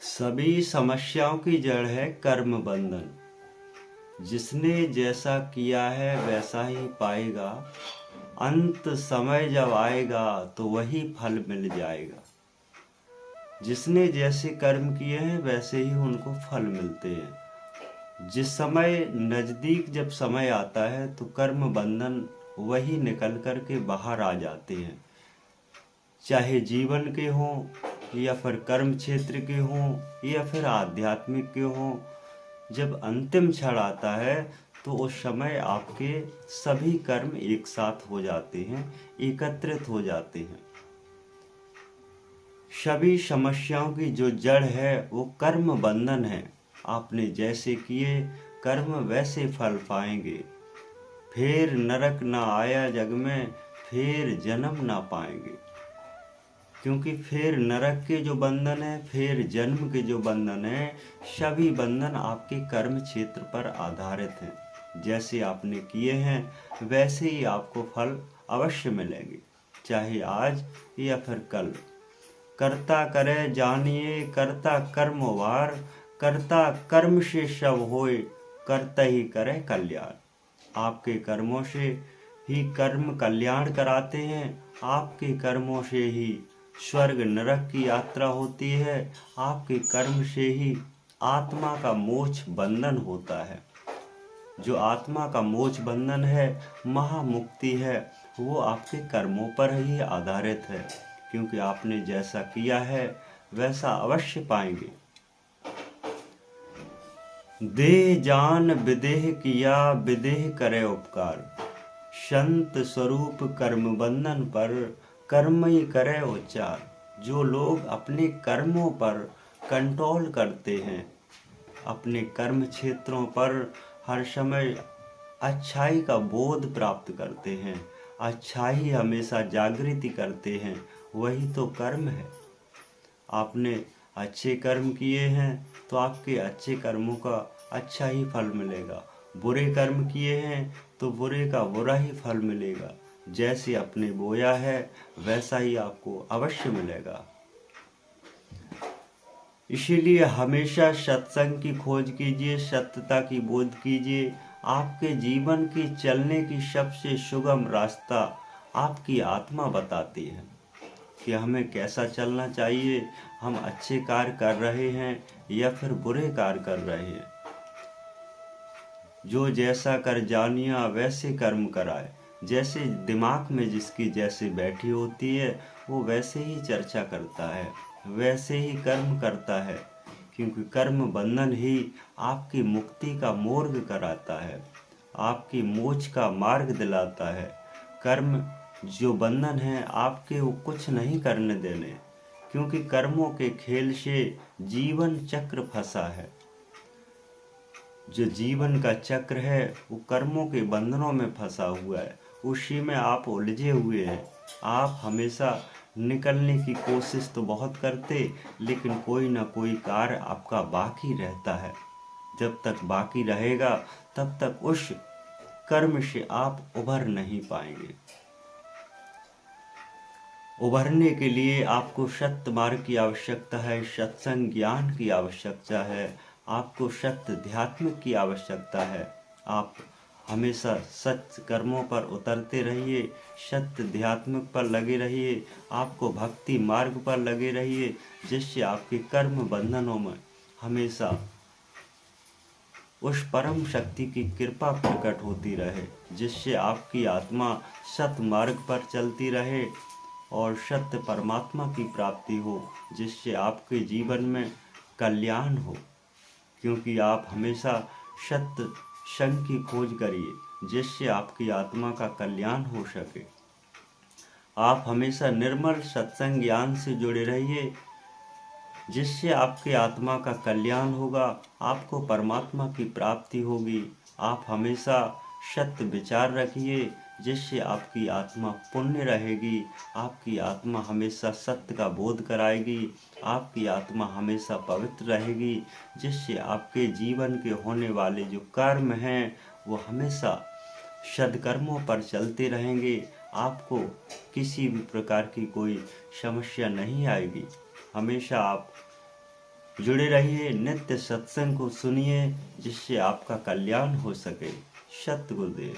सभी समस्याओं की जड़ है कर्म बंधन। जिसने जैसा किया है वैसा ही पाएगा। अंत समय जब आएगा तो वही फल मिल जाएगा। जिसने जैसे कर्म किए हैं वैसे ही उनको फल मिलते हैं। जिस समय नजदीक जब समय आता है तो कर्म बंधन वही निकल कर के बाहर आ जाते हैं। चाहे जीवन के हों या फिर कर्म क्षेत्र के हों या फिर आध्यात्मिक के हों। जब अंतिम क्षण आता है तो उस समय आपके सभी कर्म एक साथ हो जाते हैं, एकत्रित हो जाते हैं। सभी समस्याओं की जो जड़ है वो कर्म बंधन है। आपने जैसे किए कर्म वैसे फल पाएंगे। फिर नरक ना आया जग में, फिर जन्म ना पाएंगे। क्योंकि फिर नरक के जो बंधन है, फिर जन्म के जो बंधन है, सभी बंधन आपके कर्म क्षेत्र पर आधारित हैं। जैसे आपने किए हैं वैसे ही आपको फल अवश्य मिलेंगे, चाहे आज या फिर कल। कर्ता करे जानिए कर्ता कर्म वार, कर्ता कर्म से सब होए, कर्ता ही करे कल्याण। आपके कर्मों से ही कर्म कल्याण कराते हैं। आपके कर्मों से ही स्वर्ग नरक की यात्रा होती है। आपके कर्म से ही आत्मा का मोक्ष बंधन होता है। जो आत्मा का मोक्ष बंधन है, महामुक्ति है, वो आपके कर्मों पर ही आधारित है। क्योंकि आपने जैसा किया है वैसा अवश्य पाएंगे। देह जान विदेह किया, विदेह करे उपकार। संत स्वरूप कर्म बंधन पर कर्म ही करे उच्चार। जो लोग अपने कर्मों पर कंट्रोल करते हैं, अपने कर्म क्षेत्रों पर हर समय अच्छाई का बोध प्राप्त करते हैं, अच्छाई हमेशा जागृति करते हैं, वही तो कर्म है। आपने अच्छे कर्म किए हैं तो आपके अच्छे कर्मों का अच्छा ही फल मिलेगा। बुरे कर्म किए हैं तो बुरे का बुरा ही फल मिलेगा। जैसे आपने बोया है वैसा ही आपको अवश्य मिलेगा। इसीलिए हमेशा सत्संग की खोज कीजिए, सत्यता की बोध कीजिए। आपके जीवन की चलने की सबसे सुगम रास्ता आपकी आत्मा बताती है कि हमें कैसा चलना चाहिए। हम अच्छे कार्य कर रहे हैं या फिर बुरे कार्य कर रहे हैं। जो जैसा कर जानिया वैसे कर्म कराए। जैसे दिमाग में जिसकी जैसे बैठी होती है वो वैसे ही चर्चा करता है, वैसे ही कर्म करता है। क्योंकि कर्म बंधन ही आपकी मुक्ति का मार्ग कराता है, आपकी मोक्ष का मार्ग दिलाता है। कर्म जो बंधन है आपके वो कुछ नहीं करने देने। क्योंकि कर्मों के खेल से जीवन चक्र फंसा है। जो जीवन का चक्र है वो कर्मों के बंधनों में फंसा हुआ है, उसी में आप उलझे हुए हैं। आप हमेशा निकलने की कोशिश तो बहुत करते, लेकिन कोई ना कोई कार्य आपका बाकी रहता है। जब तक बाकी रहेगा तब तक उस कर्म से आप उभर नहीं पाएंगे। उभरने के लिए आपको सत्य मार्ग की आवश्यकता है, सत्संग ज्ञान की आवश्यकता है, आपको सत्य ध्यात्म की आवश्यकता है। आप हमेशा सत्य कर्मों पर उतरते रहिए, सत्य ध्यात्म पर लगे रहिए, आपको भक्ति मार्ग पर लगे रहिए, जिससे आपके कर्म बंधनों में हमेशा उस परम शक्ति की कृपा प्रकट होती रहे, जिससे आपकी आत्मा सत्य मार्ग पर चलती रहे और सत्य परमात्मा की प्राप्ति हो, जिससे आपके जीवन में कल्याण हो। क्योंकि आप हमेशा सत्य संग की खोज करिए, जिससे आपकी आत्मा का कल्याण हो सके। आप हमेशा निर्मल सत्संग ज्ञान से जुड़े रहिए, जिससे आपकी आत्मा का कल्याण होगा, आपको परमात्मा की प्राप्ति होगी। आप हमेशा सत्य विचार रखिए, जिससे आपकी आत्मा पुण्य रहेगी, आपकी आत्मा हमेशा सत्य का बोध कराएगी, आपकी आत्मा हमेशा पवित्र रहेगी, जिससे आपके जीवन के होने वाले जो कर्म हैं वो हमेशा सद्कर्मों पर चलते रहेंगे। आपको किसी भी प्रकार की कोई समस्या नहीं आएगी। हमेशा आप जुड़े रहिए, नित्य सत्संग को सुनिए, जिससे आपका कल्याण हो सके। सत गुरुदेव।